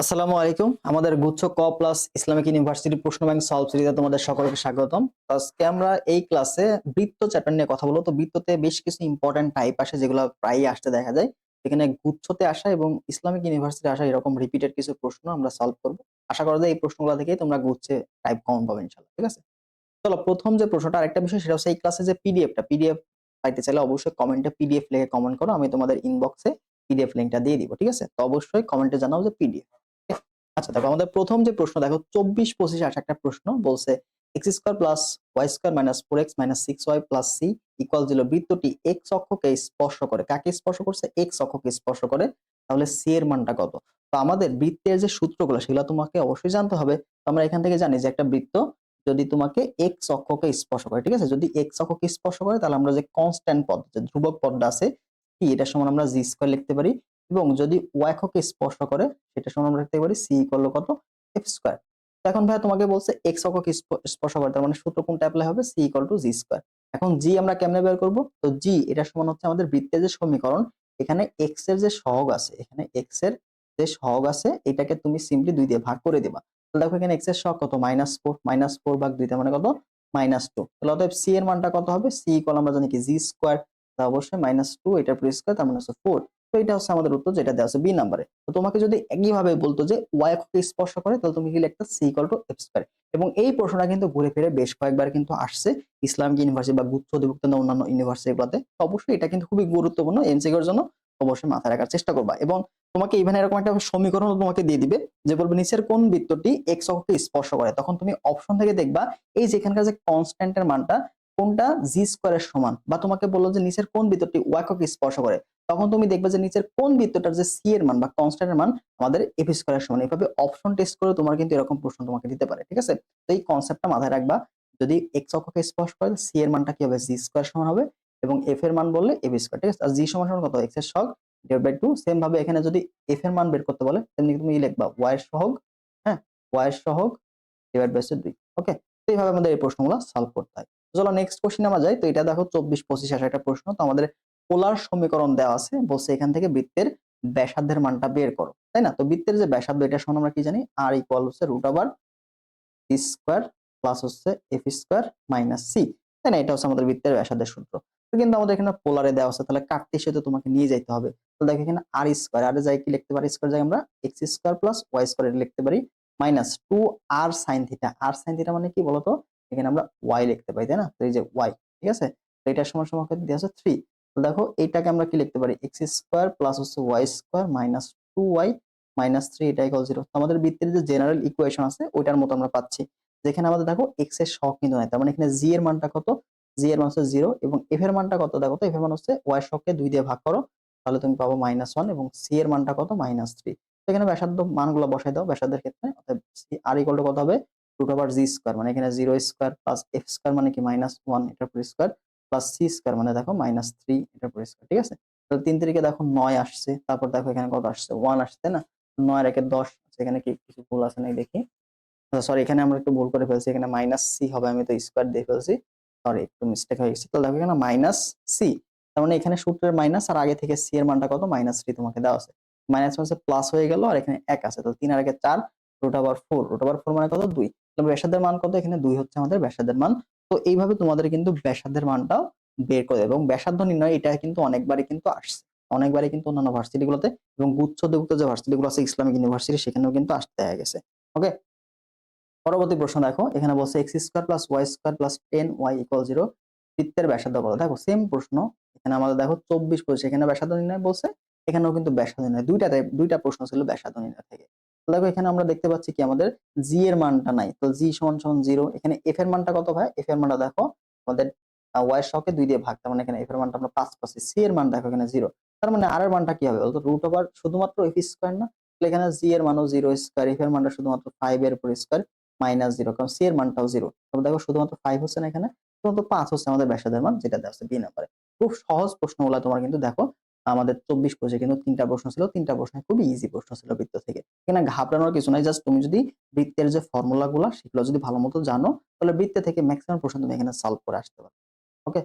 আসসালামু আলাইকুম। আমাদের গুচ্ছ ক প্লাস ইসলামিক ইউনিভার্সিটি প্রশ্ন ব্যাংক সলভ সিরিজে তোমাদের সকলকে স্বাগতম। আজকে আমরা এই ক্লাসে বৃত্ত চ্যাপ্টার নিয়ে কথা বলবো। তো বৃত্ততে বেশ কিছু ইম্পর্টেন্ট টাইপ আসে যেগুলো প্রায়ই আসতে দেখা যায়। এখানে গুচ্ছতে আসা এবং ইসলামিক ইউনিভার্সিটি আসা এরকম রিপিটেড কিছু প্রশ্ন আমরা সলভ করব। আশা করা যায় এই প্রশ্নগুলো থেকেই তোমরা গুচ্ছে টাইপ কমন পাবে ইনশাআল্লাহ। ঠিক আছে? চলো প্রথম যে প্রশ্নটা আরেকটা বিষয় সেটা হচ্ছে এই ক্লাসে যে পিডিএফ পাইতে চাইলে অবশ্যই কমেন্টে পিডিএফ লিখে কমেন্ট করো। আমি তোমাদের ইনবক্সে পিডিএফ লিংকটা দিয়ে দিব। ঠিক আছে? তো অবশ্যই কমেন্টে জানাও যে পিডিএফ। আচ্ছা দেখো আমাদের প্রথম যে প্রশ্ন দেখো 24-25 আসা একটা প্রশ্ন বলছে x square plus y square minus 4x minus 6y plus c equal 0 বৃত্তটি x অক্ষকে স্পর্শ করে কাকে স্পর্শ করছে x অক্ষকে স্পর্শ করে তাহলে c এর মানটা কত। তো আমাদের বৃত্তের যে সূত্রগুলো সেগুলো তোমাকে অবশ্যই জানতে হবে। তো আমরা এখান থেকে জানি যে একটা বৃত্ত যদি তোমাকে x অক্ষকে স্পর্শ করে, ঠিক আছে, যদি x অক্ষকে স্পর্শ করে তাহলে আমরা যে কনস্ট্যান্ট পদ যে ধ্রুবক পদটা আছে c এটার সমান আমরা g স্কয়ার লিখতে পারি, এবং যদি y অক্ষকে স্পর্শ করে সেটা সমান আমরা লিখতে পারি c ইকুয়াল কত f স্কয়ার। তো এখন ভাই তোমাকে বলছে x অক্ষকে স্পর্শ করে তার মানে সূত্র কোনটা অ্যাপ্লাই হবে, c equal to g square. এখন g আমরা কেমনে বের করব, তো g এটা সমান হচ্ছে আমাদের বৃত্তের যে সমীকরণ, এখানে x এর যে সহগ আছে, এখানে x এর যে সহগ আছে এটাকে তুমি সিম্পলি 2 দিয়ে ভাগ করে দিবা। তাহলে দেখো এখানে x এর সহগ কত -4, -4 ভাগ 2 তার মানে কত -2। তাহলে অতএব c এর মানটা কত হবে, c ইকুয়াল আমরা জানি কি g স্কয়ার, তা অবশ্যই -2 এটার পুরো স্কয়ার তার মানে হচ্ছে 4। তো এটা হচ্ছে আমাদের উত্তর যেটা দেওয়া আছে বি নাম্বারে। তো তোমাকে যদি একইভাবে বলতো যে y অক্ষকে স্পর্শ করে তাহলে তুমি কি লিখতে c equal to f square. এবং এই প্রশ্নটা কিন্তু ঘুরে ফিরে বেশ কয়েকবার কিন্তু আসছে ইসলামিক ইউনিভার্সিটি বা গুচ্ছ অধিভুক্ত না অন্যান্য ইউনিভার্সিটিগুলোতে। তো অবশ্যই এটা কিন্তু খুবই গুরুত্বপূর্ণ, এমসিকিউর জন্য অবশ্যই মাথায় রাখার চেষ্টা করবা। এবং তোমাকে ইভেন এরকম একটা সমীকরণ তোমাকে দিয়ে দিবে যে বলবে নিচের কোন বৃত্তটি x অক্ষকে স্পর্শ করে, তখন তুমি অপশন থেকে দেখবা এই যে এখানকার যে কনস্ট্যান্টের মানটা কোনটা g স্কয়ারের সমান, বা তোমাকে বললো যে নিচের কোন বৃত্তটি y অক্ষকে স্পর্শ করে, তখন তুমি দেখবে যে নিচের কোন বৃত্তটার যে সি এর মান বা কনস্ট্যান্ট এর মান আমাদের এফ স্কয়ারের সমান। এভাবে অপশন টেস্ট করে তোমার কিন্তু এরকম প্রশ্ন তোমাকে দিতে পারে। ঠিক আছে? তো এই কনসেপ্টটা মাথায় রাখবা। যদি এক্স অক্ষকে স্পর্শ করে সি এর মানটা কি হবে, জি স্কয়ার সমান হবে, এবং এফ এর মান বললে এফ স্কয়ার। ঠিক আছে? আর জি সমান সমান কত, এক্স এর সহগ ডিভাইড বাই 2। সেম ভাবে এখানে যদি এফ এর মান বের করতে বলে তেমনি তুমি লিখবা ওয়াই এর সহগ, হ্যাঁ, ওয়াই এর সহগ ডিভাইড বাই 2। ওকে? তো এইভাবে আমাদের এই প্রশ্নগুলো সলভ করতে হয়। চলো নেক্সট কোশ্চেনে আমরা যাই। তো এটা দেখো 24-25 আসা একটা প্রশ্ন। তো আমাদের পোলার সমীকরণ দেওয়া আছে, বলছে এখান থেকে বৃত্তের ব্যাসার্ধের মানটা বের করো, তাই না? তো বৃত্তের যে ব্যাসার্ধ এটা সমান আমরা কি জানি, আর ইকুয়াল হচ্ছে root over c square plus হচ্ছে এফ স্কয়ার মাইনাস সি, তাই না? এটা হচ্ছে আমাদের বৃত্তের ব্যাসার্ধের সূত্র। তো কিন্তু আমাদের এখানে পোলারে দেওয়া আছে, তাহলে কাটতে তো তোমাকে নিয়ে যাইতে হবে। তো দেখো এখানে আর স্কয়ার, আর যাই কি লিখতে পারি, স্কয়ার যাই আমরা x square plus y square এটা লিখতে পারি, মাইনাস 2 আর সাইন থিটা। আর সাইন থিটা মানে কি বলতো, এখানে আমরা ওয়াই লিখতে পারি, তাই না? তো এই যে ওয়াই, ঠিক আছে? তো এটার সমান সমান দেওয়া আছে 3। তো দেখো এইটাকে আমরা কি লিখতে পারি, এক্স স্কয়ার প্লাস হচ্ছে y square minus 2y minus 3 এটা ইকুয়াল 0। তো আমাদের বৃত্তের যে জেনারেল ইকুয়েশন আছে ওইটার মতো আমরা পাচ্ছি, যেখানে আমাদের দেখো x এর সহগ কিন্তু নাই, তার মানে এখানে g এর মানটা কত, g এর মান হচ্ছে 0, এবং f এর মানটা কত দেখো, তো f এর মান হচ্ছে y এর সহগকে 2 দিয়ে ভাগ করো তাহলে তুমি পাবো -1, এবং c এর মানটা কত -3। তো এখানে ব্যাসার্ধ মানগুলো বসাই দাও ব্যাসার্ধের ক্ষেত্রে, অর্থাৎ r ইকুয়াল টু কত হবে, রুট ওভার g স্কয়ার, মানে এখানে 0 স্কয়ার প্লাস f স্কয়ার মানে কি -1 এটার পুরো স্কয়ার প্লাস c স্কয়ার মানে দেখো -3 এটার পুরো স্কয়ার। ঠিক আছে? তো 3 তারিখে দেখো 9 আসছে, তারপর দেখো এখানে কত আসছে, 1 আসছে, তাই না? 9 এর একে 10, এখানে কি কিছু ভুল আছে নাকি দেখি। সরি, এখানে আমরা একটু ভুল করে ফেলছি, এখানে মাইনাস সি হবে, আমি তো স্কয়ার দিয়ে ফেলছি, সরি একটু মিস্টেক হয়ে গেছে। তো দেখো এখানে মাইনাস সি, তার মানে এখানে সূত্রের মাইনাস আর আগে থেকে সি এর মানটা কত -3 তোমাকে দেওয়া আছে, মাইনাস হচ্ছে প্লাস হয়ে গেল, আর এখানে 1 আছে, তো 3 আর একে 4, রুট ওভার 4, রুট ওভার 4 মানে কত 2। তাহলে ব্যাসার্ধের মান কত, এখানে 2 হচ্ছে আমাদের ব্যাসার্ধের মান। তো এইভাবে তোমাদের কিন্তু ব্যাসার্ধের মানটাও বের করে, এবং ব্যাসার্ধ নির্ণয় এটা কিন্তু অনেকবারই কিন্তু আসছে, অনেকবারই কিন্তু অন্যান্য ভার্সিটিগুলোতে এবং গুচ্ছ অধিভুক্ত যে ভার্সিটিগুলো আছে ইসলামিক ইউনিভার্সিটি সেখানেও কিন্তু আসতে দেখা গেছে। ওকে? পরবর্তী প্রশ্ন দেখো, এখানে বলছে x square plus y square plus 10y equal 0 বৃত্তের ব্যাসার্ধ কত। দেখো সেম প্রশ্ন, এখানে আমাদের দেখো 24-25 এখানে ব্যাসার্ধ নির্ণয় বলছে, এখানেও কিন্তু ব্যাসার্ধ নির্ণয়, দুইটা প্রশ্ন ছিল ব্যাসার্ধ নির্ণয় থেকে। তো দেখো এখানে আমরা দেখতে পাচ্ছি কি আমাদের g এর মানটা নাই, তো g সমান সমান 0। এখানে f এর মানটা কত ভাই, f এর মানটা দেখো আমাদের y এর সহগকে 2 দিয়ে ভাগ, তার মানে এখানে f এর মানটা আমরা 5 পাচ্ছি, c এর মান দেখো এখানে 0, তার মানে r এর মানটা কি হবে বলতো, রুট ওভার শুধুমাত্র f স্কয়ার না, তাহলে এখানে g এর মানও 0 স্কয়ার, f এর মানটা শুধুমাত্র 5 এর উপর স্কয়ার -0, কারণ সি এর মানটাও 0। তবে দেখো শুধুমাত্র 5 হচ্ছে না এখানে, শুধুমাত্র 5 হচ্ছে আমাদের ব্যাসার্ধের মান, যেটা দেওয়া আছে বি নাম্বারে। খুব সহজ প্রশ্নগুলো তোমার কিন্তু দেখো আমাদের 24-25 কিন্তু 3টা প্রশ্ন ছিল, 3টা প্রশ্ন খুবই ইজি প্রশ্ন ছিল বৃত্ত থেকে। এখানে ঘাবড়ানোর কিছু নাই, জাস্ট তুমি যদি বৃত্তের যে ফর্মুলা গুলা সেগুলো যদি ভালো মতো জানো তাহলে বৃত্ত থেকে ম্যাক্সিমাম প্রশ্ন তুমি এখানে সলভ করে আসতে পারো। ওকে?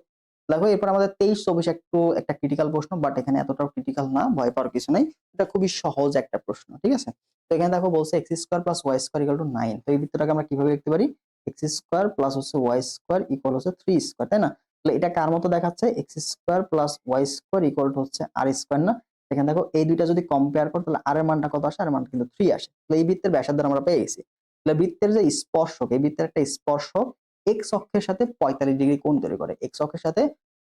দেখো এরপর আমাদের 23-24 একটু একটা ক্রিটিক্যাল প্রশ্ন, বাট এখানে এতটাও ক্রিটিক্যাল না, ভয় পাওয়ার কিছু নাই। এটা খুবই সহজ একটা প্রশ্ন, ঠিক আছে? তো এখানে দেখো বলছে x square plus y square equal to 9। তো এই বৃত্তটাকে আমরা কিভাবে লিখতে পারি? এক্স স্কোয়ার প্লাস হচ্ছে ওয়াই স্কোয়ার ইকুয়াল হচ্ছে 3 স্কোয়ার, তাই না? তাহলে এটা কার মতো দেখাচ্ছে? X square plus y square equal to হচ্ছে আর স্কোয়ার না? এখানে দেখো এই দুইটা যদি কম্পেয়ার করো তাহলে আর এর মানটা কত আসে? আর এর মানটা কিন্তু 3 আসে। তাহলে এই বৃত্তের ব্যাসার্ধ আমরা পেয়ে গেছি। তাহলে বৃত্তের যে স্পর্শক, এই বৃত্তের একটা স্পর্শক এক্স অক্ষের সাথে 45 ডিগ্রি কোণ তৈরি করে। এক্স অক্ষের সাথে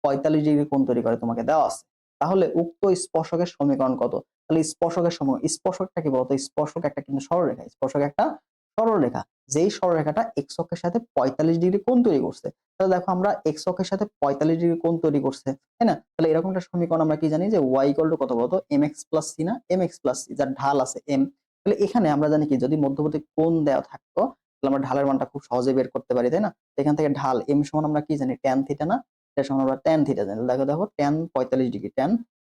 45 ডিগ্রি কোণ তৈরি করে তোমাকে দেওয়া আছে। তাহলে উক্ত স্পর্শকের সমীকরণ কত? তাহলে স্পর্শকের স্পর্শকটা কি বলতো? স্পর্শক একটা কিন্তু সরলরেখা। স্পর্শক একটা সরলরেখা। যেই সরলরেখাটা এক্স অক্ষের সাথে 45 ডিগ্রি কোণ তৈরি করছে। তাহলে দেখো আমরা এক্স অক্ষের সাথে 45 ডিগ্রি কোণ তৈরি করছে, তাই না? তাহলে এরকম একটা সমীকরণ আমরা কি জানি যে y ইকুয়াল টু কত বলতো? mx প্লাস c না? mx প্লাস c যার ঢাল আছে m। তাহলে এখানে আমরা জানি কি যদি মধ্যবর্তী কোণ দেওয়া থাকতো তাহলে আমরা ঢালের মানটা খুব সহজে বের করতে পারি, তাই না? এখান থেকে ঢাল m সমান আমরা কি জানি? tan থিটা না? এটা সমান আমরা tan থিটা জানি। দেখো দেখো tan 45 ডিগ্রি, tan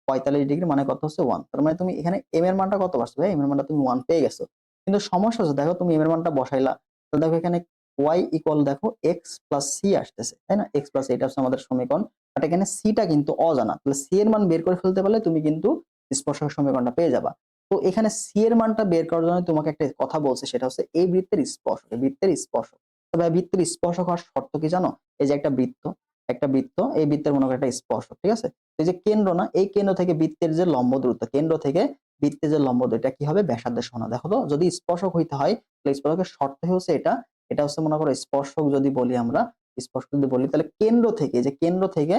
45 ডিগ্রি মানে কত হচ্ছে 1। তার মানে তুমি এখানে m এর মানটা কত পাচ্ছ ভাই? m এর মানটা তুমি 1 পেয়ে গেছো। কিন্তু সমস্যা হচ্ছে দেখো তুমি m এর মানটা বসাইলা। তো দেখো এখানে y ইকুয়াল দেখো x প্লাস c আসতেছে, তাই না? x প্লাস এটা হচ্ছে আমাদের সমীকরণ। বাট এখানে c টা কিন্তু অজানা। তাহলে c এর মান বের করে ফেলতে পারলে তুমি কিন্তু স্পর্শক সমীকরণটা পেয়ে যাবা। তো এখানে c এর মানটা বের করার জন্য তোমাকে একটা কথা বলছে, সেটা হচ্ছে এই বৃত্তের স্পর্শক, এই বৃত্তের স্পর্শক। তবে বৃত্তের স্পর্শক হওয়ার শর্ত কি জানো? এই যে একটা বৃত্ত, একটা বৃত্ত, এই বৃত্তের মনে করো একটা স্পর্শক, ঠিক আছে? এই যে কেন্দ্র না, এই কেন্দ্র থেকে বৃত্তের যে লম্ব দূরত্ব, কেন্দ্র থেকে বৃত্তের যে লম্ব দূরত্ব, এটা কি হবে? ব্যাসার্ধের সমান। দেখো তো যদি স্পর্শক হইতে হয় তাহলে স্পর্শকের শর্ত হচ্ছে এটা। এটা হচ্ছে মনে করো স্পর্শক যদি বলি আমরা, স্পর্শক যদি বলি তাহলে কেন্দ্র থেকে, যে কেন্দ্র থেকে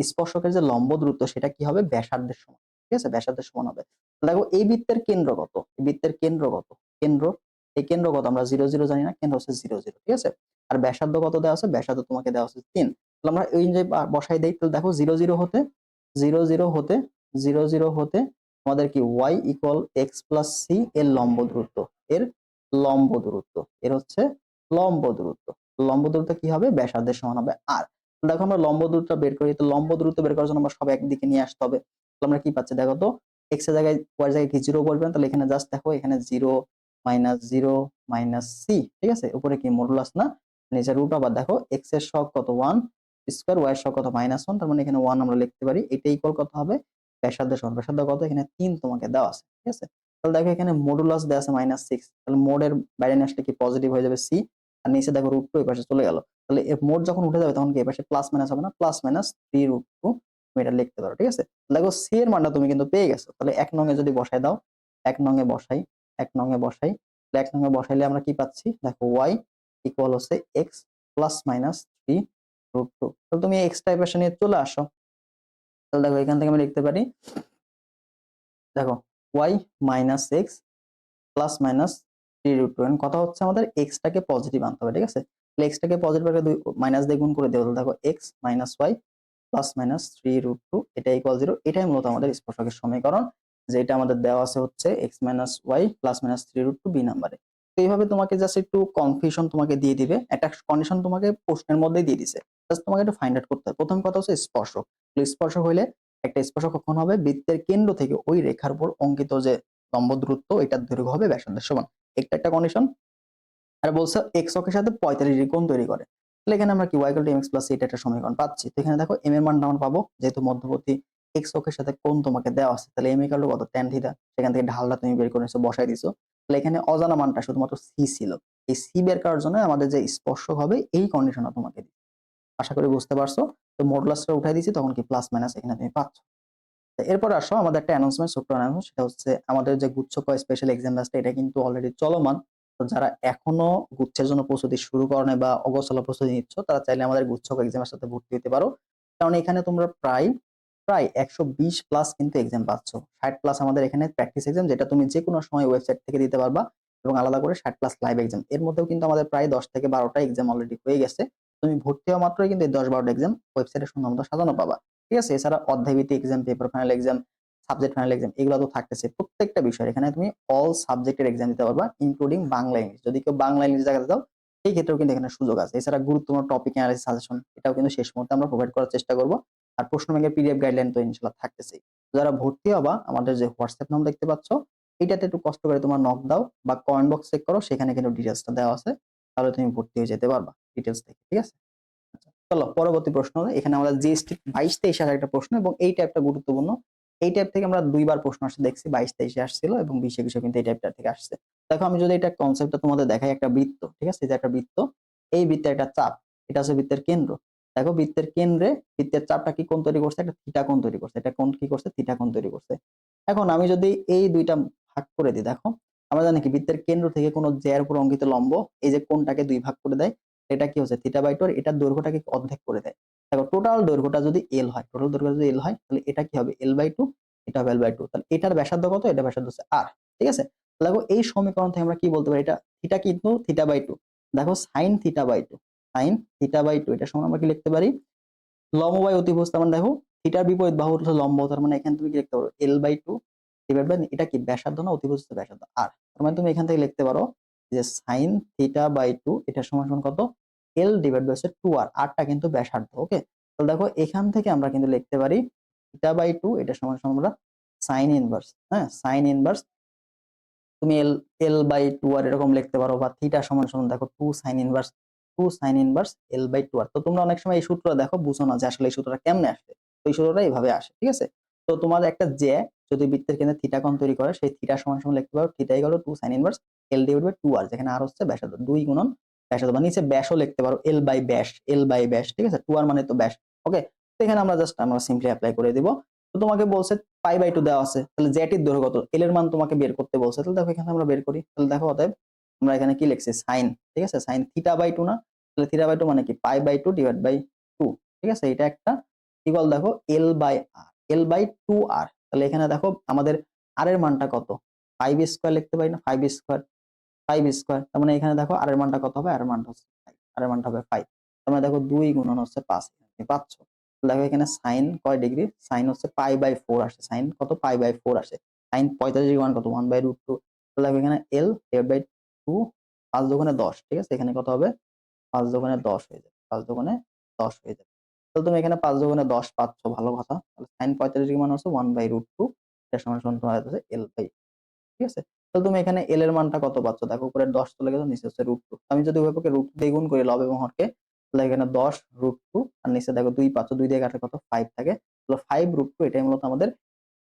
স্পর্শকের যে লম্ব দূরত্ব সেটা কি হবে? ব্যাসার্ধের সমান, ঠিক আছে? ব্যাসার্ধের সমান হবে। দেখো এই বৃত্তের কেন্দ্র কত? এই বৃত্তের কেন্দ্র কত? কেন্দ্র, এই কেন্দ্র কত? আমরা 0 0 জানি না, কেন্দ্র হচ্ছে 0 0, ঠিক আছে? আর ব্যাসার্ধ কত দেওয়া আছে? ব্যাসার্ধ তোমাকে দেওয়া আছে 3। তাহলে আমরা এই যে বসাই দেই, তাহলে দেখো 0 0 হতে 0 0 হতে 0 0 হতে আমাদের কি y equal x plus c এর লম্ব দূরত্ব, এর লম্ব দূরত্ব, এর হচ্ছে লম্ব দূরত্ব। লম্ব দূরত্ব কি হবে? ব্যাসার্ধের সমান হবে r। দেখো আমরা লম্ব দূরত্ব বের করি, তো লম্ব দূরত্ব বের করার জন্য আমরা সব একদিকে নিয়ে আসতে হবে। তাহলে আমরা কি পাচ্ছি দেখো তো? x এর জায়গায় y এর জায়গায় কি 0 বলবেন? তাহলে এখানে জাস্ট দেখো এখানে 0 মাইনাস 0 মাইনাস c, ঠিক আছে? উপরে কি মডুলাস না? নিচে রুট। আবার দেখো x এর সহগ কত? 1 স্কয়ার, y এর সহগ কত? -1। তার মানে এখানে 1 আমরা লিখতে পারি। এটা ইকুয়াল কত হবে? ব্যাসার্ধের সমান। ব্যাসার্ধ কত? এখানে 3 তোমাকে দেওয়া আছে, ঠিক আছে? তাহলে দেখো এখানে মডুলাস দেওয়া আছে -6। তাহলে মোড এর বাইরে নিয়ে আসলে কি পজিটিভ হয়ে যাবে c, আর নিচে দেখো √2 এই পাশে চলে গেল। তাহলে মোড যখন উঠে যাবে তখন কি এই পাশে প্লাস মাইনাস হবে না? প্লাস মাইনাস 3√2 তুমি এটা লিখতে পারো, ঠিক আছে? দেখো c এর মানটা তুমি কিন্তু পেয়ে গেছো। তাহলে 1 নং এ যদি বসাই দাও, 1 নং এ বসাই, 1 নং এ বসাই, তাহলে 1 নং এ বসাইলে আমরা কি পাচ্ছি? দেখো y ইকুয়াল হচ্ছে x প্লাস মাইনাস 3√2। তাহলে তুমি x টা এই পাশে নিয়ে চলে আসো। তাহলে দেখো এখান থেকে আমি লিখতে পারি, দেখো y minus x plus minus 3√2। এখন কথা হচ্ছে আমাদের x টাকে পজিটিভ আনতে হবে, ঠিক আছে? তাহলে x টাকে পজিটিভ রেখে মাইনাস দিয়ে গুণ করে দেবো। তাহলে দেখো x minus y plus minus 3√2 এটা ইকুয়াল 0। এটাই মূলত আমাদের স্পর্শকের সমীকরণ, যেটা আমাদের দেওয়া আছে হচ্ছে x minus y plus minus 3√2 b নাম্বারে। তো এইভাবে তোমাকে জাস্ট একটু কনফিউশন তোমাকে দিয়ে দিবে, একটা কন্ডিশন তোমাকে প্রশ্নের মধ্যেই দিয়ে দিছে, জাস্ট তোমাকে একটু ফাইন্ড আউট করতে হবে। প্রথম কথা হচ্ছে স্পর্শক। স্পর্শক হইলে একটা স্পর্শক কখন হবে? বৃত্তের কেন্দ্র থেকে ওই রেখার উপর অঙ্কিত যে লম্ব দূরত্ব এটার দৈর্ঘ্য হবে ব্যাসার্ধের সমান। একটা একটা কন্ডিশন। আর বলছে এক্স অক্ষের সাথে 45 ডিগ্রি কোণ তৈরি করে। তাহলে এখানে আমরা কি y = mx + c এটা একটা সমীকরণ পাচ্ছি। তো এখানে দেখো m এর মানটা আমরা পাবো, যেহেতু মধ্যবর্তী এক্স অক্ষের সাথে কোণ তোমাকে দেওয়া আছে। তাহলে m = কত? tan theta. সেখান থেকে ঢালটা তুমি বের করে নিছো, বসাই দিছো। তাহলে এখানে অজানা মানটা শুধুমাত্র c ছিল। এই c বের করার জন্য আমাদের যে স্পর্শক হবে এই কন্ডিশনটা তোমাকে দিই। আশা করি বুঝতে পারছো। তো মডুলাসটা উঠাই দিয়েছি, তখন কি প্লাস মাইনাস এখানে তুমি পাচ্ছ। এরপর আসো আমাদের একটা অ্যানাউন্সমেন্ট, ছোট্ট অ্যানাউন্সমেন্ট, সেটা হচ্ছে আমাদের যে গুচ্ছ ক স্পেশাল এক্সাম ব্যাচটা এটা কিন্তু অলরেডি চলমান। তো যারা এখনো গুচ্ছের জন্য প্রস্তুতি শুরু করো নাই বা অগোছালো প্রস্তুতি নিচ্ছ তারা চাইলে আমাদের গুচ্ছ ক এক্সামের সাথে ভর্তি হতে পারো। কারণ এখানে তোমরা প্রায় প্রায় 120 প্লাস কিন্তু এক্সাম পাচ্ছ। 60 প্লাস আমাদের এখানে প্র্যাকটিস এক্সাম, যেটা তুমি যে কোনো সময় ওয়েবসাইট থেকে দিতে পারবা, এবং আলাদা করে 60 প্লাস লাইভ এক্সাম। এর মধ্যেও কিন্তু আমাদের প্রায় 10 থেকে 12টা এক্সাম অলরেডি হয়ে গেছে। তুমি ভর্তি হওয়া মাত্রই কিন্তু এই 10-12টা এক্সাম ওয়েবসাইটে সুন্দর মতো সাজানো পাবা, ঠিক আছে? এছাড়া অধ্যায়ভিত্তিক exam, paper final exam, subject final exam এগুলো তো থাকতেছে প্রত্যেকটা বিষয়। এখানে তুমি অল সাবজেক্টের এক্সাম দিতে পারবা ইনক্লুডিং বাংলা ইংলিশ। যদি কেউ বাংলা ইংলিশ জায়গাতে দাও সেই ক্ষেত্রেও কিন্তু এখানে সুযোগ আছে। এছাড়া গুরুত্বপূর্ণ টপিক অ্যানালাইসিস সাজেশন এটাও কিন্তু শেষ মুহূর্তে আমরা প্রোভাইড করার চেষ্টা করব। আর প্রশ্ন ব্যাংকের পিডিএফ গাইডলাইন তো ইনশাআল্লাহ থাকতেছেই। যারা ভর্তি হবা আমাদের যে হোয়াটসঅ্যাপ নাম্বার দেখতে পাচ্ছ এটাতে একটু কষ্ট করে তোমার নক দাও বা কমেন্ট বক্স চেক করো, সেখানে কিন্তু ডিটেইলসটা দেওয়া আছে। তাহলে তুমি ভর্তি হয়ে যেতে পারবা ডিটেইলস থেকে, ঠিক আছে? আচ্ছা। চলো পরবর্তী প্রশ্ন, এখানে আমাদের জিএসটি 22-23 এর একটা প্রশ্ন, এবং এই টাইপটা গুরুত্বপূর্ণ। এই টাইপ থেকে আমরা দুইবার প্রশ্ন আসছে দেখছি, 22-23 আসছিল এবং 20-21 কিন্তু এই টাইপটা থেকে আসছে। দেখো আমি যদি এটা কনসেপ্টটা তোমাদের দেখাই, একটা বৃত্ত, ঠিক আছে, এটা একটা বৃত্ত, এই বৃত্তের একটা চাপ, এটা হচ্ছে বৃত্তের কেন্দ্র। দেখো বৃত্তের কেন্দ্রে বৃত্তের চাপটা কি কোণ তৈরি করছে, একটা থিটা কোণ তৈরি করছে, এটা কোণ কি করছে, থিটা কোণ তৈরি করছে। এখন আমি যদি এই দুইটা ভাগ করে দিই, দেখো আমরা জানি কি বৃত্তের কেন্দ্র থেকে কোনো জ্যার উপর অঙ্কিত লম্ব এই যে কোণটাকে দুই ভাগ করে দেয়, এটা কি হচ্ছে θ/2, আর এটার দৈর্ঘ্যটাকে অর্ধেক করে দেয়। দেখো টোটাল দৈর্ঘ্যটা যদি l হয়, টোটাল দৈর্ঘ্য যদি l হয়, তাহলে এটা কি হবে l/2, এটা হবে l/2, তাহলে এটার ব্যাসার্ধ কত, এটা ব্যাসার্ধ হচ্ছে r। ঠিক আছে, দেখো এই সমীকরণ থেকে আমরা কি বলতে পারি, এটা থিটা কিন্তু θ/2, দেখো sin θ/2, sin θ/2 এটা সমান আমরা কি লিখতে পারি, লম্ব বাই অতিভুজ, তার মানে দেখো থিটার বিপরীত বাহু হচ্ছে লম্ব, তার মানে এখানে তুমি কি লিখতে পারো l/2 ডিভাইড বাই, এটা কি ব্যাসার্ধ না, অতিভুজ হচ্ছে ব্যাসার্ধ r, তার মানে তুমি এখান থেকে লিখতে পারো যে sin θ/2 এটা সমান সমান কত, l ডিভাইড বাই হচ্ছে 2r, টা কিন্তু ব্যাসার্ধ। ওকে, তাহলে দেখো এখান থেকে আমরা কিন্তু লিখতে পারি θ/2 এটা সমান সমান আমরা sin ইনভার্স, হ্যাঁ sin ইনভার্স, তুমি l/2r এরকম লিখতে পারো, বা থিটা সমান সমান দেখো 2 sin ইনভার্স l/2r। তো তোমরা অনেক সময় এই সূত্রটা দেখো বুঝো না যে আসলে এই সূত্রটা কেমনে আসে, তো এই সূত্রটা এইভাবে আসে। ঠিক আছে, তো তোমার একটা যে যদি বৃত্তের কেন্দ্রে থিটা কোণ তৈরি করে, সেই থিটা সমান সমান লিখতে পারো theta equal to 2 sin inverse l divide by 2r, যেখানে r হচ্ছে ব্যাসার্ধ, 2 গুণন ব্যাসার্ধ, বা নিচে ব্যাসও লিখতে পারো l/ব্যাস, ঠিক আছে, 2r মানে তো ব্যাস। ওকে, তো এখানে আমরা সিম্পলি অ্যাপ্লাই করে দিব। তো তোমাকে বলছে π/2 দেওয়া আছে, তাহলে জ্যাটির দৈর্ঘ্য কত, এল এর মান তোমাকে বের করতে বলছে, তাহলে দেখো এখানে আমরা বের করি, তাহলে দেখো অতএব আমরা এখানে কি লিখছি সাইন, ঠিক আছে, সাইন θ/2 না, তাহলে θ/2 মানে কি π/2 ডিভাইড বাই 2, ঠিক আছে, এটা একটা ইকুয়াল দেখো l/2r, তাহলে এখানে দেখো আমাদের r এর মানটা কত, 5 স্কয়ার লিখতে পারি না, 5 স্কয়ার, 5 স্কয়ার, তার মানে এখানে দেখো r এর মানটা কত হবে, r এর মানটা হচ্ছে 5, r এর মানটা হবে 5, তার মানে দেখো 2 গুণন হচ্ছে 5, তুমি পাচ্ছ। দেখো এখানে সাইন কয় ডিগ্রি, সাইন হচ্ছে π/4 আসে, সাইন কত π/4 আসে, সাইন 45 ডিগ্রি মান কত 1/√2, তো দেখো এখানে l ডিভাইড বাই 2, 5 দুগুণে 10, ঠিক আছে, এখানে কত হবে 5 দুগুণে 10 হয়ে যাবে, 5 দুগুণে 10 হয়ে যাবে। তো তুমি এখানে 5 দুগুণে 10 পাচ্ছ, ভালো কথা, তাহলে সাইন 45 ডিগ্রি মান হচ্ছে 1/√2, এটা সমান সমান তোমার হচ্ছে l/, ঠিক আছে, তো তুমি এখানে এল এর মানটা কত পাচ্ছ, দেখো উপরে 10 চলে গেল, নিচে হচ্ছে √2, আমি যদি উভয়পক্ষে √2 দিয়ে গুণ করি লব এবং হরকে, তাহলে এখানে 10 √2, আর নিচে দেখো 2 পাচ্ছ, 2 দিয়ে কাটলে কত 5 থাকে, তাহলে 5 √2, এটাই মূলত আমাদের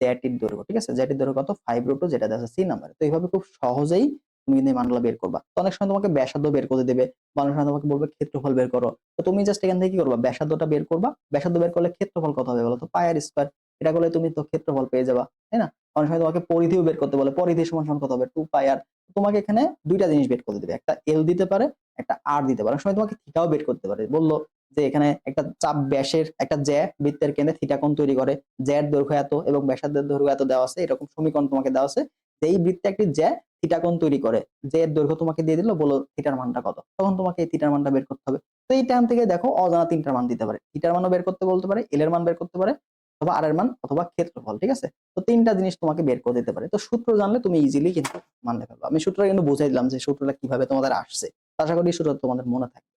জ্যাটির দৈর্ঘ্য। ঠিক আছে, জ্যাটির দৈর্ঘ্য কত 5 √2, যেটা দেওয়া আছে সি নাম্বারে। তো এইভাবে খুব সহজেই তুমি কিন্তু এই মানগুলো বের করবা। তো অনেক সময় তোমাকে ব্যাসার্ধ বের করে দেবে, বা অনেক সময় তোমাকে বলবে ক্ষেত্রফল বের করো, তো তুমি জাস্ট এখান থেকে কি করবা, ব্যাসার্ধটা বের করবা, ব্যাসার্ধ বের করলে ক্ষেত্রফল কত হবে বলো তো, পাই স্কয়ার, এটা করলে তুমি তো ক্ষেত্রফল পেয়ে যাবা, তাই না। অনেক সময় তোমাকে পরিধিও বের করতে বলে, পরিধি সমান সমান কত হবে 2πr, তোমাকে এখানে দুইটা জিনিস বের করতে দেবে, একটা এল দিতে পারে, একটা আর দিতে পারে, অনেক সময় তোমাকে থিটাও বের করতে পারে, বললো যে এখানে একটা চাপ ব্যাসের একটা জ্যা বৃত্তের কেন্দ্রে থিটা কোণ তৈরি করে, জ্যার দৈর্ঘ্য এত এবং ব্যাসার্ধের দৈর্ঘ্য এত দেওয়া আছে, এরকম সমীকরণ তোমাকে দেওয়া আছে, যে এই বৃত্তে একটি জ্যা থিটা কোণ তৈরি করে, জ্যার দৈর্ঘ্য তোমাকে দিয়ে দিল, বলো থিটার মানটা কত, তখন তোমাকে এই থিটার মানটা বের করতে হবে। তো এই টার্ম থেকে দেখো অজানা তিনটার মান দিতে পারে, থিটার মানও বের করতে বলতে পারে, এল এর মান বের করতে পারে, অথবা আর এর মান, অথবা ক্ষেত্রফল। ঠিক আছে, তো তিনটা জিনিস তোমাকে বের করে দিতে পারে, তো সূত্র জানলে তুমি ইজিলি কিন্তু মানতে পারবে। আমি সূত্রটা কিন্তু বুঝাই দিলাম যে সূত্রটা কিভাবে তোমাদের আসছে, আশা করি সূত্র তোমাদের মনে থাকে।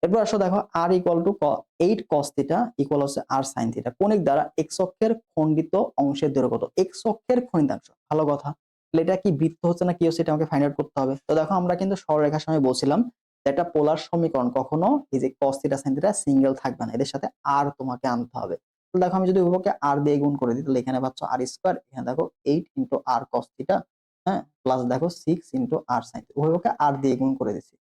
এরপর আসো দেখো r equal to 8 cos theta equal হচ্ছে r sin থিটা, কৌণিক দ্বারা x অক্ষের খণ্ডিত অংশের দৈর্ঘ্য কত, x অক্ষের খণ্ডিতাংশ, ভালো কথা, তাহলে এটা কি বৃত্ত হচ্ছে না কি হচ্ছে, এটা আমাকে ফাইন্ড আউট করতে হবে। তো দেখো আমরা কিন্তু সরলরেখার সময় বলছিলাম যে একটা পোলার সমীকরণ কখনো এই যে cos theta sin theta single থাকবে না, এদের সাথে r তোমাকে আনতে হবে। তো দেখো আমি যদি উভয়কে r দিয়ে গুণ করে দিই, তাহলে এখানে পাচ্ছ r স্কয়ার, এখানে দেখো 8 ইনটু r cos থিটা, হ্যাঁ, প্লাস দেখো 6 ইনটু r sin, উভয়কে r দিয়ে গুণ করে দিচ্ছি।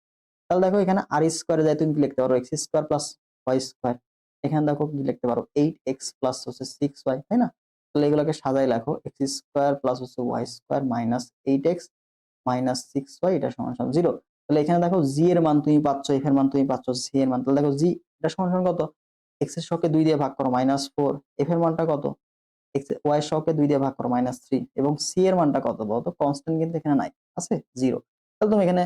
তাহলে দেখো এখানে আর স্কয়ারে যায় তুমি কি লিখতে পারো x square plus y square, এখানে দেখো কি লিখতে পারো 8x প্লাস হচ্ছে 6y, তাই না। তাহলে এগুলোকে সাজাই লেখো এক্স স্কয়ার প্লাস হচ্ছে y square minus 8x minus 6y, এটা সমান সমান 0। তাহলে এখানে দেখো জি এর মান তুমি পাচ্ছ, এফ এর মান তুমি পাচ্ছ, সি এর মান, তাহলে দেখো জি এটা সমান সমান কত, এক্স এর সহগকে 2 দিয়ে ভাগ করো -4, এফ এর মানটা কত, এক্স ওয়াই এর সহগকে 2 দিয়ে ভাগ করো -3, এবং সি এর মানটা কত বলতো, কনস্ট্যান্ট কিন্তু এখানে নাই, আছে 0। তাহলে তুমি এখানে